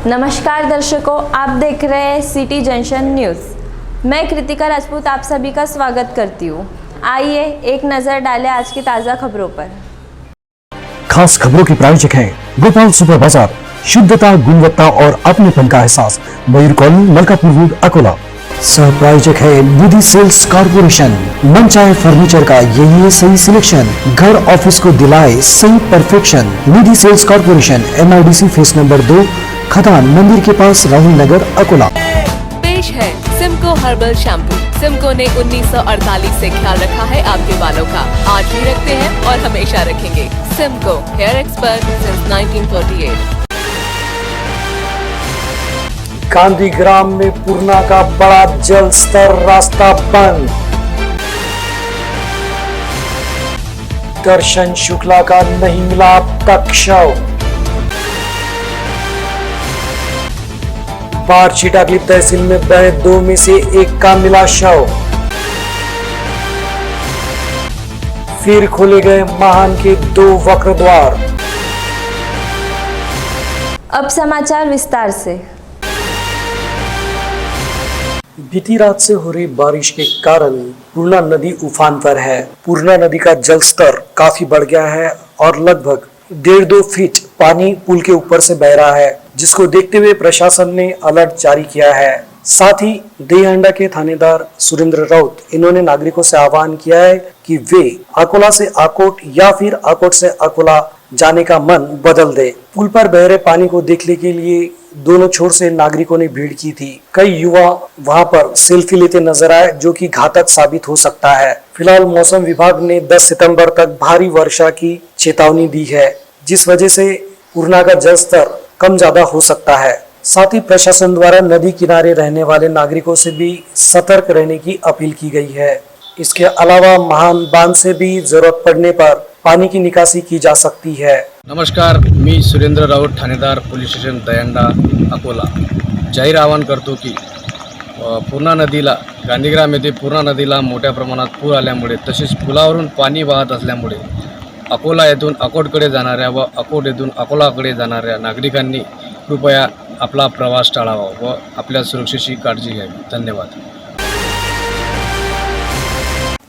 नमस्कार दर्शकों, आप देख रहे हैं सिटी जंक्शन न्यूज़। मैं कृतिका राजपूत आप सभी का स्वागत करती हूँ। आइए एक नज़र डालें आज की ताज़ा खबरों पर। खास खबरों के प्रायोजक हैं गोपाल सुपर बाजार, शुद्धता, गुणवत्ता और अपनेपन का एहसास, मयूर कॉलोनी, मलकापुर रोड, अकोला। सह प्रायोजक है निधि सेल्स कॉर्पोरेशन, मनचाहे फर्नीचर का यही है सही सिलेक्शन, घर ऑफिस को दिलाए सही perfection. Nidhi sales corporation, MIDC phase number 2, खदान मंदिर के पास, राहुल नगर, अकोला। पेश है सिमको हर्बल शैम्पू। सिमको ने 1948 से ख्याल रखा है आपके बालों का, आज भी रखते हैं और हमेशा रखेंगे। Simco hair expert since 1948। Gandhigram में पूर्णा का बड़ा जल स्तर, रास्ता बंद। दर्शन शुक्ला का नहीं मिला अब तक शव। बाढ़ छिटाकली तहसील में बहे 2 में से 1 का मिला शव। फिर खोले गए महान के 2 वक्र द्वार। अब समाचार विस्तार से। बीती रात से हो रही बारिश के कारण पूर्णा नदी उफान पर है। पूर्णा नदी का जल स्तर काफी बढ़ गया है और लगभग 1.5-2 फीट पानी पुल के ऊपर से बह रहा है, जिसको देखते हुए प्रशासन ने अलर्ट जारी किया है। साथ ही देहंडा के थानेदार सुरेंद्र राउत, इन्होंने नागरिकों से आह्वान किया है कि वे अकोला से आकोट या फिर आकोट से अकोला जाने का मन बदल दे। पुल पर बह रहे पानी को देखने के लिए दोनों छोर से नागरिकों ने भीड़ की थी। कई युवा वहां पर सेल्फी लेते नजर आए, जो कि घातक साबित हो सकता है। फिलहाल मौसम विभाग ने 10 सितंबर तक भारी वर्षा की चेतावनी दी है, जिस वजह से पूर्णा का जल स्तर कम ज्यादा हो सकता है। साथ ही प्रशासन द्वारा नदी किनारे रहने वाले नागरिकों से भी सतर्क रहने की अपील की गई है। इसके अलावा महान बांध से भी जरूरत पड़ने पर पानी की निकासी की जा सकती है। नमस्कार, मी सुरेंद्र राऊत, ठाणेदार, पोलीस स्टेशन दयंडा, अकोला। जाहीर आवाहन करतो की पूर्णा नदीला, गांधीग्राम येथे पूर्णा नदीला मोठ्या प्रमाणात पूर आल्यामुळे तसेच पुलावरून पाणी वाहत असल्यामुळे अकोला येथून अकोटकडे जाणाऱ्या व अकोट येथून अकोलाकडे जाणाऱ्या नागरिकांनी कृपया आपला प्रवास टाळावा व आपल्या सुरक्षेची काळजी घ्यावी। धन्यवाद।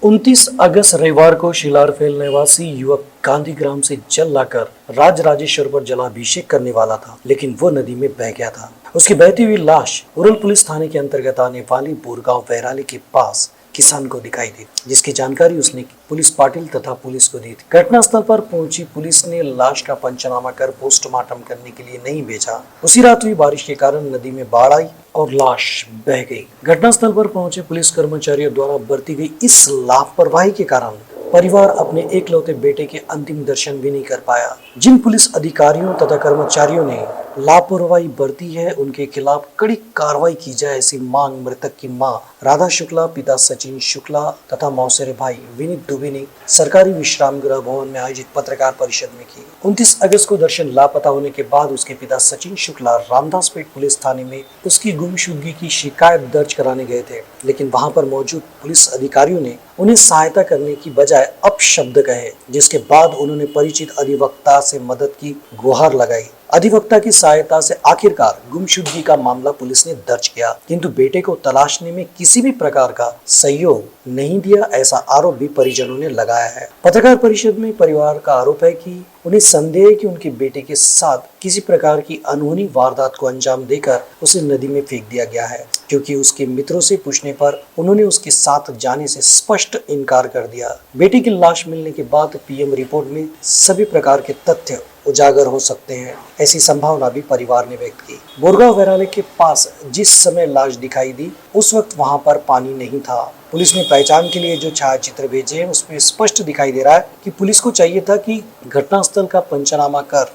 29 अगस्त रविवार को शिलारफेल निवासी युवक गांधीग्राम से जल लाकर राजराजेश्वर पर जलाभिषेक करने वाला था, लेकिन वो नदी में बह गया था। उसकी बहती हुई लाश उरल पुलिस थाने के अंतर्गत आने वाली बोरगांव वैराली के पास किसान को दिखाई दी, जिसकी जानकारी उसने पुलिस पाटिल तथा पुलिस को दी थी। घटनास्थल पर पहुंची पुलिस ने लाश का पंचनामा कर पोस्टमार्टम करने के लिए नहीं भेजा। उसी रात हुई बारिश के कारण नदी में बाढ़ आई और लाश बह गई। घटनास्थल पर पहुंचे पुलिस कर्मचारियों द्वारा बरती गई इस लापरवाही के कारण परिवार अपने एकलौते बेटे के अंतिम दर्शन भी नहीं कर पाया। जिन पुलिस अधिकारियों तथा कर्मचारियों ने लापरवाही बरती है, उनके खिलाफ कड़ी कार्रवाई की जाए, ऐसी मांग मृतक की मां राधा शुक्ला, पिता सचिन शुक्ला तथा मौसेरे भाई विनीत दुबे ने सरकारी विश्राम गृह भवन में आयोजित पत्रकार परिषद में की। 29 अगस्त को दर्शन लापता होने के बाद उसके पिता सचिन शुक्ला रामदासपेट पुलिस थाने में उसकी गुमशुदगी की शिकायत दर्ज कराने गए थे, लेकिन वहां पर मौजूद पुलिस अधिकारियों ने उन्हें सहायता करने की बजाय अपशब्द कहे, जिसके बाद उन्होंने परिचित अधिवक्ता से मदद की गुहार लगाई। अधिवक्ता की सहायता से आखिरकार गुमशुदगी का मामला पुलिस ने दर्ज किया, किंतु बेटे को तलाशने में किसी भी प्रकार का सहयोग नहीं दिया, ऐसा आरोप भी परिजनों ने लगाया है। पत्रकार परिषद में परिवार का आरोप है कि उन्हें संदेह है कि उनके बेटे के साथ किसी प्रकार की अनहोनी वारदात को अंजाम देकर उसे नदी में फेंक दिया गया है, क्योंकि उसके मित्रों से पूछने पर उन्होंने उसके साथ जाने से स्पष्ट इनकार कर दिया। बेटे की लाश मिलने के बाद PM रिपोर्ट में सभी प्रकार के तथ्य उजागर हो सकते हैं, ऐसी संभावना भी परिवार ने व्यक्त की। बोरगांव वैराली के पास जिस समय लाश दिखाई दी, उस वक्त वहां पर पानी नहीं था। पुलिस ने पहचान के लिए जो छायाचित्र भेजे हैं, उसमें स्पष्ट दिखाई दे रहा है कि पुलिस को चाहिए था कि घटनास्थल का पंचनामा कर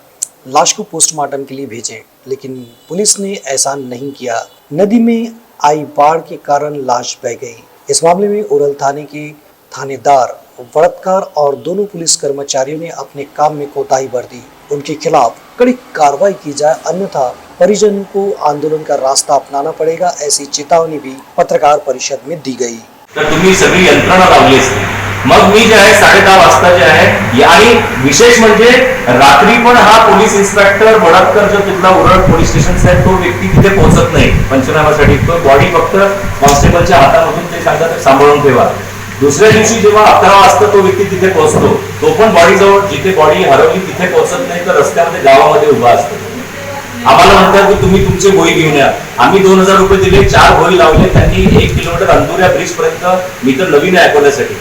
लाश को पोस्टमार्टम के लिए भेजे, लेकिन पुलिस ने ऐसा नहीं किया। नदी में आई बाढ़ के कारण लाश बह गई। इस मामले में उरल थाने के थानेदार बलात्कार और दोनों पुलिस कर्मचारियों ने अपने काम में कोताही बरती। उनके खिलाफ कड़ी कार्रवाई की जाए, अन्यथा परिजनों को आंदोलन का रास्ता अपनाना पड़ेगा, ऐसी चेतावनी भी पत्रकार परिषद में दी गई। तर तुम्ही सगळी यंत्रणा लावली असते मग मी जे आहे 10:30 वाजता जे आहे आणि विशेष म्हणजे रात्री पण हा पोलीस इन्स्पेक्टर वडदकर जो तिथला उरळ पोलीस स्टेशन आहे तो व्यक्ती तिथे पोहोचत नाही पंचनाम्यासाठी. तो बॉडी फक्त कॉन्स्टेबलच्या हातामधून ते सांगतात सांभाळून ठेवा. दुसऱ्या दिवशी जेव्हा 11 वाजता तो व्यक्ती तिथे पोहोचतो तो पण बॉडी जवळ जिथे बॉडी हरवली तिथे पोहोचत नाही तर रस्त्यामध्ये गावामध्ये उभा असतो. आम्हाला म्हणतात की तुम्ही तुमचे भोई घेऊन या. आम्ही 2000 रुपये दिले, 4 भोई लावले. त्यांनी 1 किलोमीटर अंदुऱ्या ब्रिज पर्यंत. मी तर नवीन आहे अकोल्यासाठी.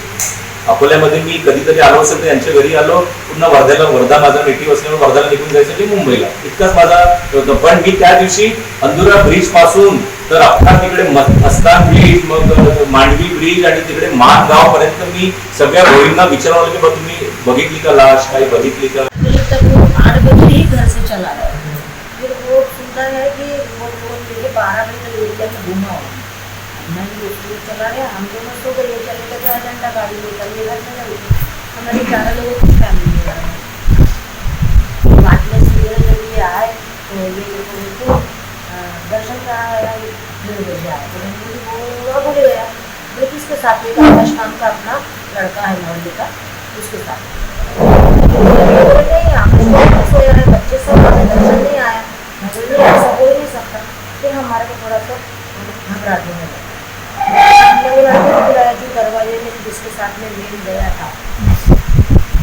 अकोल्यामध्ये मी कधीतरी आलो असेल तर यांच्या घरी आलो. पुन्हा वर्धा माझा नेटिव्ह असल्यामुळे वर्धाला निघून जायसाठी मुंबईला इतकाच माझा होतं. पण मी त्या दिवशी अंदुरा ब्रिज पासून तर अख्खा तिकडे मस्तान ब्रिज, मग मांडवी ब्रिज आणि तिकडे मान गाव पर्यंत मी सगळ्या भोईंना विचारलं की तुम्ही बघितली का लाश, काही बघितली का. 8 बजे ही घर से चला गया. फिर वो सुनता है कि वो लेके 12 बजे तक एरिया में घूमा हुआ. मैं भी चला गया. हम दोनों सो गए. चले गए अजंता गाड़ी लेकर ये घर में गए. हमारे 11 लोगों की फैमिली है. बाद में धीरे आए तो ये तो दर्शन का 1:30 बजे आए. तो भूल गया बेटी इसके साथ एक आकाश नाम का अपना लड़का है मोहल्ले का, उसके साथ नहीं आकाश सोया है. बच्चे सब दर्शन नहीं आया. ऐसा हो ही नहीं सकता. फिर हमारे को थोड़ा सा घबराहट होने लगा. हमने वो लड़के को बुलाया जो दरवाजे में जिसके साथ में लेन गया था.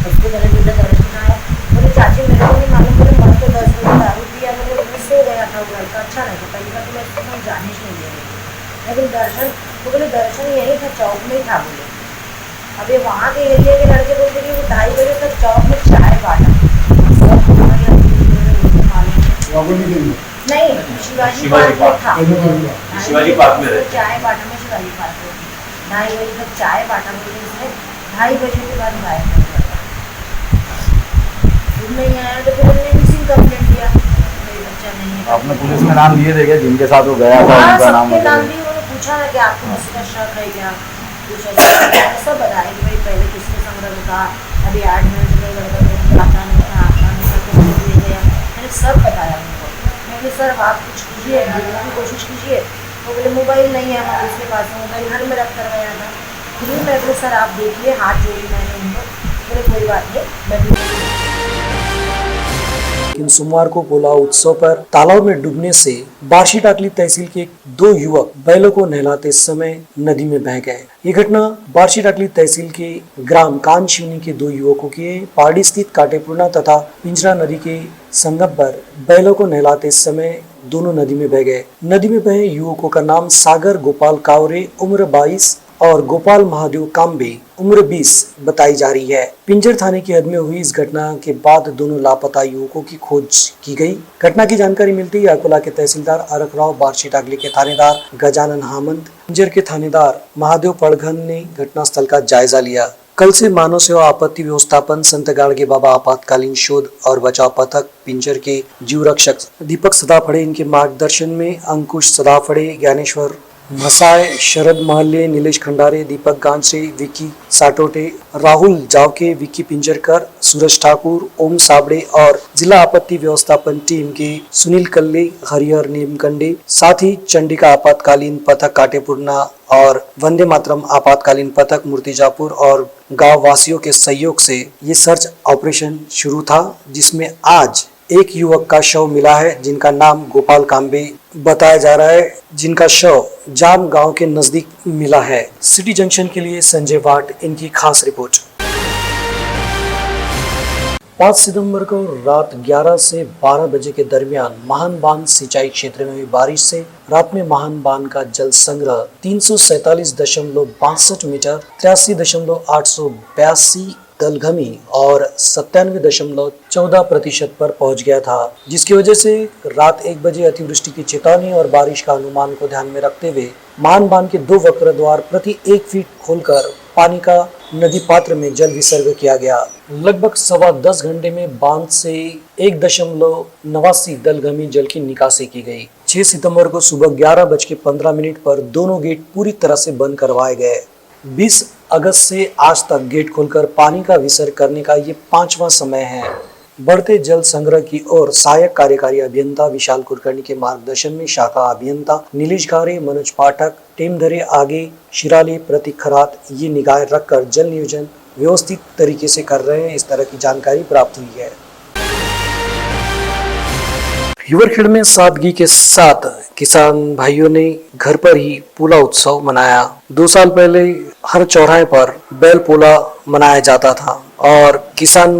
उसके गले में दर्शन आया. बोले चाची मेरे को नहीं मालूम. बोले मन को 10 बजे दारू पिया. मैं सो गया था. वो लड़का अच्छा नहीं था. पहली बार तो मैं इसको हम जाने ही नहीं दे रही. लेकिन दर्शन वो बोले दर्शन यही था, चौक में ही था. बोले अभी वहाँ के एरिया के लड़के बोलते कि वो 2:30 बजे तक चौक में चाय बांटा. नहीं शिवाजी पार्क में था. शिवाजी पार्क में चाय बांटा में शिवाजी पार्क में 2:30 बजे तक चाय बांटा. बोले उसने 2:30 बजे के बाद गायब कर दिया. नहीं आया तो फिर हमने मिसिंग कंप्लेंट दिया. कोई बच्चा नहीं है. आपने पुलिस में नाम दिए थे क्या जिनके साथ वो गया था? उनका नाम सबके नाम दिए. उन्होंने पूछा ना कि आपको किसी का शक है क्या, कुछ ऐसा सब बताया कि भाई पहले किसने संग्रह था. अभी 8 मिनट में लड़का आता नहीं था, ले गया. मैंने सब बताया उनको. मैंने सर आप कुछ कीजिए, ढूंढने की कोशिश कीजिए. वो बोले मोबाइल नहीं है हमारे उसके पास. मोबाइल घर में रख कर गया था. फिर मैं बोले सर आप देखिए. हाथ जोड़ी मैंने उनको. बोले कोई बात नहीं मैं. लेकिन सोमवार को पोला उत्सव पर तालाब में डूबने से बार्शी टाकली तहसील के 2 युवक बैलों को नहलाते समय नदी में बह गए. ये घटना बार्शी टाकली तहसील के ग्राम कानशिवनी के 2 युवकों की पहाड़ी स्थित काटेपूर्णा तथा पिंजरा नदी के संगम पर बैलों को नहलाते समय दोनों नदी में बह गए. नदी में बहे युवकों का नाम सागर गोपाल कावरे उम्र 22 और गोपाल महादेव काम्बे उम्र 20 बताई जा रही है. पिंजर थाने की हद में हुई इस घटना के बाद दोनों लापता युवकों की खोज की गई. घटना की जानकारी मिलती ही अकोला के तहसीलदार अरखराव, बार्शी टाकली के थानेदार गजानन हामंत, पिंजर के थानेदार महादेव पड़घन ने घटनास्थल का जायजा लिया. कल से मानव सेवा आपत्ति व्यवस्थापन, संत गाड़गे बाबा आपातकालीन शोध और बचाव पथक, पिंजर के जीव रक्षक दीपक सदाफड़े, इनके मार्गदर्शन में अंकुश सदाफड़े, ज्ञानेश्वर मसाय, शरद महल्ले, नीलेश खंडारे, दीपक गांचरे, विकी साटोटे, राहुल जावके, विकी पिंजरकर, सूरज ठाकुर, ओम साबड़े और जिला आपत्ति व्यवस्थापन टीम के सुनील कल्ले, हरिहर नीमकंडे, साथ ही चंडिका आपातकालीन पथक काटेपूर्णा और वंदे मातरम आपातकालीन पथक मूर्तिजापुर और गांव वासियों के सहयोग से ये सर्च ऑपरेशन शुरू था, जिसमें आज एक युवक का शव मिला है जिनका नाम गोपाल काम्बे बताया जा रहा है, जिनका शव जाम गांव के नजदीक मिला है. सिटी जंक्शन के लिए संजय वाट, इनकी खास रिपोर्ट. 5 सितंबर को रात 11 से 12 बजे के दरमियान महान बांध सिंचाई क्षेत्र में हुई बारिश से रात में महान बांध का जल संग्रह 347.62 मीटर, 83.882 दलघमी और 97.14% पर पहुंच गया था, जिसकी वजह से रात 1 बजे अतिवृष्टि की चेतावनी और बारिश का अनुमान को ध्यान में रखते हुए महान बांध के 2 वक्र द्वार प्रति 1 फीट खोलकर पानी का नदी पात्र में जल विसर्ग किया गया. लगभग 10.25 घंटे में बांध से 1.89 दलघमी जल की निकासी की गई. 6 सितंबर को सुबह 11:15 पर दोनों गेट पूरी तरह से बंद करवाए गए. 20 अगस्त से आज तक गेट खोलकर पानी का विसर्ग करने का ये 5वां समय है. बढ़ते जल संग्रह की ओर सहायक कार्यकारी अभियंता विशाल कुलकर्णी के मार्गदर्शन में शाखा अभियंता नीलेश गारे, मनोज पाठक, टेमधरे आगे, शिराली, प्रतीक खरात ये निगाह रखकर जल नियोजन व्यवस्थित तरीके से कर रहे हैं। इस तरह की जानकारी प्राप्त हुई है। हिवरखेड़ में सादगी के साथ किसान भाइयों ने घर पर ही पोला उत्सव मनाया। 2 साल पहले हर चौराहे पर बैल पोला मनाया जाता था और किसान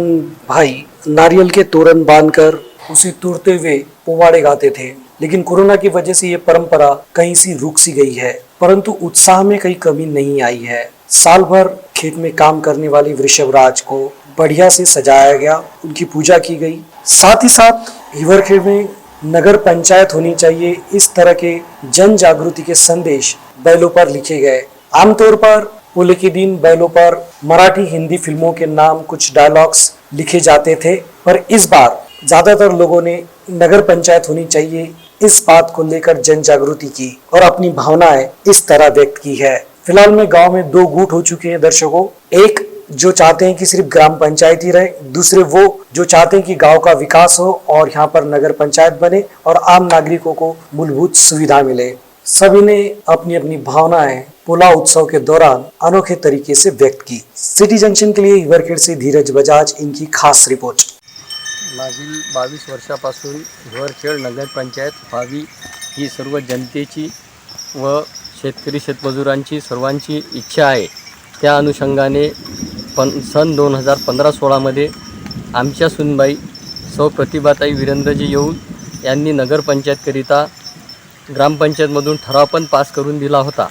भाई नारियल के तोरण बांधकर उसे तोड़ते हुए पोवाड़े गाते थे। लेकिन कोरोना की वजह से ये परंपरा कहीं सी रुक सी गई है, परंतु उत्साह में कहीं कमी नहीं आई है। साल भर खेत में काम करने वाले वृषभराज को बढ़िया से सजाया गया, उनकी पूजा की गई। साथ ही साथ हिवरखेड़ में नगर पंचायत होनी चाहिए, इस तरह के जन जागृति के संदेश बैलों पर लिखे गए। आमतौर पर पोले के दिन बैलों पर मराठी हिंदी फिल्मों के नाम कुछ डायलॉग्स लिखे जाते थे, पर इस बार ज्यादातर लोगों ने नगर पंचायत होनी चाहिए इस बात को लेकर जन जागृति की और अपनी भावनाएं इस तरह व्यक्त की है। फिलहाल में गांव में 2 गुट हो चुके हैं दर्शकों, एक जो चाहते हैं कि सिर्फ ग्राम पंचायत ही रहे, दूसरे वो जो चाहते हैं कि गांव का विकास हो और यहाँ पर नगर पंचायत बने और आम नागरिकों को मूलभूत सुविधा मिले। सभी ने अपनी अपनी भावनाएं पोला उत्सव के दौरान अनोखे तरीके से व्यक्त की। सिटी जंक्शन के लिए हिवरखेड़ से धीरज बजाज, इनकी खास रिपोर्ट। मागील 22 वर्षापासून हिवरखेड नगरपंचायत व्हावी ही सर्व जनतेची व शेतकरी शेतमजुरांची सर्वांची इच्छा आहे। त्या अनुषंगाने सन 2015-16 आमच्या सुनबाई सौ प्रतिभाताई वीरेंद्रजी येऊन यांनी नगरपंचायतकरिता ग्रामपंचायतमधून ठराव पण पास करून दिला होता,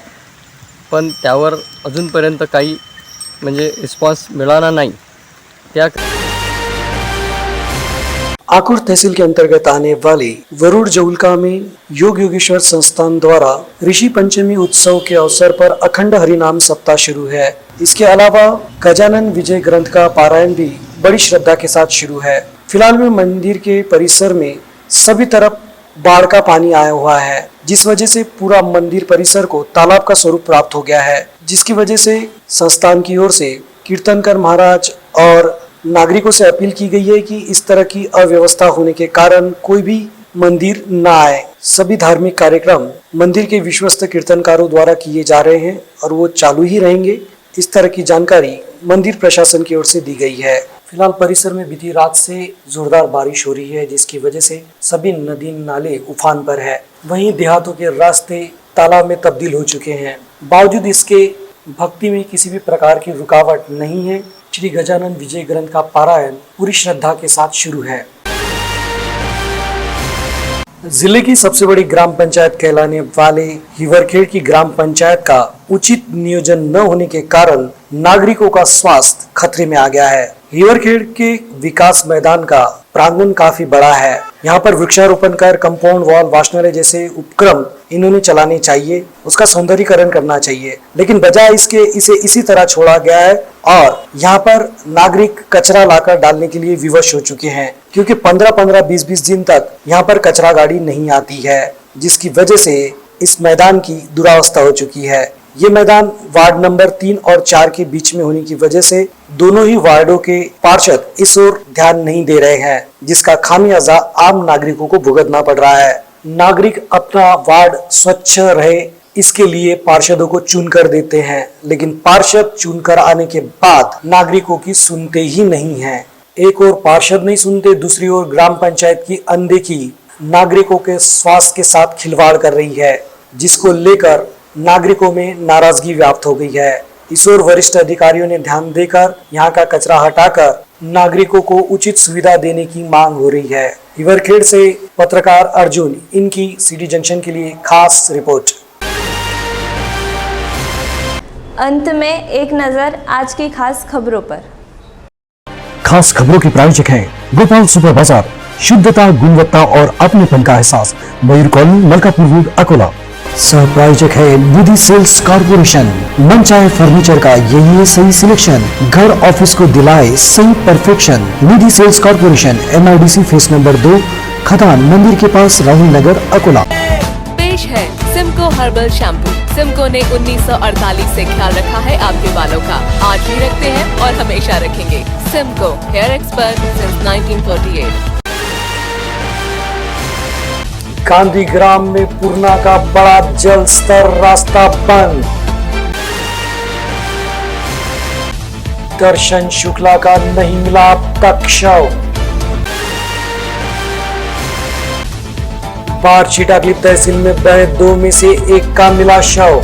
पण त्यावर अजूनपर्यंत काही म्हणजे रिस्पॉन्स मिळाला नाही। त्या आकुर तहसील के अंतर्गत आने वाले वरुड़ जउलका में योग योगेश्वर संस्थान द्वारा ऋषि पंचमी उत्सव के अवसर पर अखंड हरिनाम सप्ताह शुरू है। इसके अलावा गजानन विजय ग्रंथ का पारायण भी बड़ी श्रद्धा के साथ शुरू है। फिलहाल में मंदिर के परिसर में सभी तरफ बाढ़ का पानी आया हुआ है, जिस वजह से पूरा मंदिर परिसर को तालाब का स्वरूप प्राप्त हो गया है, जिसकी वजह से संस्थान की ओर से कीर्तनकर महाराज और नागरिकों से अपील की गई है कि इस तरह की अव्यवस्था होने के कारण कोई भी मंदिर न आए। सभी धार्मिक कार्यक्रम मंदिर के विश्वस्त कीर्तनकारों द्वारा किए जा रहे हैं और वो चालू ही रहेंगे। इस तरह की जानकारी मंदिर प्रशासन की ओर से दी गई है। फिलहाल परिसर में बीती रात से जोरदार बारिश हो रही है, जिसकी वजह से सभी नदी नाले उफान पर है। वहीं देहातों के रास्ते तालाब में तब्दील हो चुके हैं। बावजूद इसके भक्ति में किसी भी प्रकार की रुकावट नहीं है। श्री गजानन विजय ग्रंथ का पारायण पूरी श्रद्धा के साथ शुरू है। जिले की सबसे बड़ी ग्राम पंचायत कहलाने वाले हिवरखेड़ की ग्राम पंचायत का उचित नियोजन न होने के कारण नागरिकों का स्वास्थ्य खतरे में आ गया है। हिवरखेड़ के विकास मैदान का प्रांगण काफी बड़ा है। यहाँ पर वृक्षारोपण कर कंपाउंड वॉल, वाचनालय जैसे उपक्रम इन्होंने चलाने चाहिए, उसका सौंदर्यीकरण करना चाहिए, लेकिन बजाय इसके इसे इसी तरह छोड़ा गया है और यहाँ पर नागरिक कचरा लाकर डालने के लिए विवश हो चुके हैं, क्योंकि 15-15, 20-20 दिन तक यहाँ पर कचरा गाड़ी नहीं आती है, जिसकी वजह से इस मैदान की दुरावस्था हो चुकी है। ये मैदान वार्ड नंबर 3 और 4 के बीच में होने की वजह से दोनों ही वार्डों के पार्षद इस ओर ध्यान नहीं दे रहे हैं, जिसका खामियाजा आम नागरिकों को भुगतना पड़ रहा है। नागरिक अपना वार्ड स्वच्छ रहे इसके लिए पार्षदों को चुनकर देते हैं, लेकिन पार्षद चुनकर आने के बाद नागरिकों की सुनते ही नहीं है। एक और पार्षद नहीं सुनते, दूसरी ओर ग्राम पंचायत की अनदेखी नागरिकों के स्वास्थ्य के साथ खिलवाड़ कर रही है, जिसको लेकर नागरिकों में नाराजगी व्याप्त हो गई है। इस ओर वरिष्ठ अधिकारियों ने ध्यान देकर यहाँ का कचरा हटाकर नागरिकों को उचित सुविधा देने की मांग हो रही है। हिवरखेड़ से पत्रकार अर्जुन, इनकी सिटी जंक्शन के लिए खास रिपोर्ट। अंत में एक नजर आज की खास खबरों पर। खास खबरों के प्रायोजक हैं गोपाल सुपर बाजार, शुद्धता, गुणवत्ता और अपनेपन का एहसास, मयूर कॉलोनी, मलकापुर रोड, अकोला। सह प्रायोजक है निधि सेल्स कॉर्पोरेशन, मनचाहे फर्नीचर का यही है सही सिलेक्शन, घर ऑफिस को दिलाए सही perfection. Nidhi sales corporation, MIDC phase number 2, खदान मंदिर के पास, राहुल नगर, अकोला। पेश है सिमको हर्बल शैम्पू। सिमको ने 1948 से ख्याल रखा है आपके बालों का। आज भी रखते हैं और हमेशा रखेंगे। Simco hair expert since 1948। Gandhigram में पूर्णा का बड़ा जल स्तर रास्ता बंद। दर्शन शुक्ला का नहीं मिला अब तक शव। बाढ़ चिटागली तहसील में बहे 2 में से 1 का मिला शव।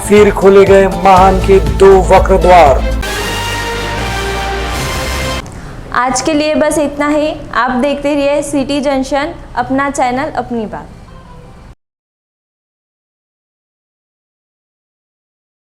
फिर खोले गए महान के 2 वक्र द्वार। आज के लिए बस इतना ही। आप देखते रहिए सिटी जंक्शन, अपना चैनल अपनी बात।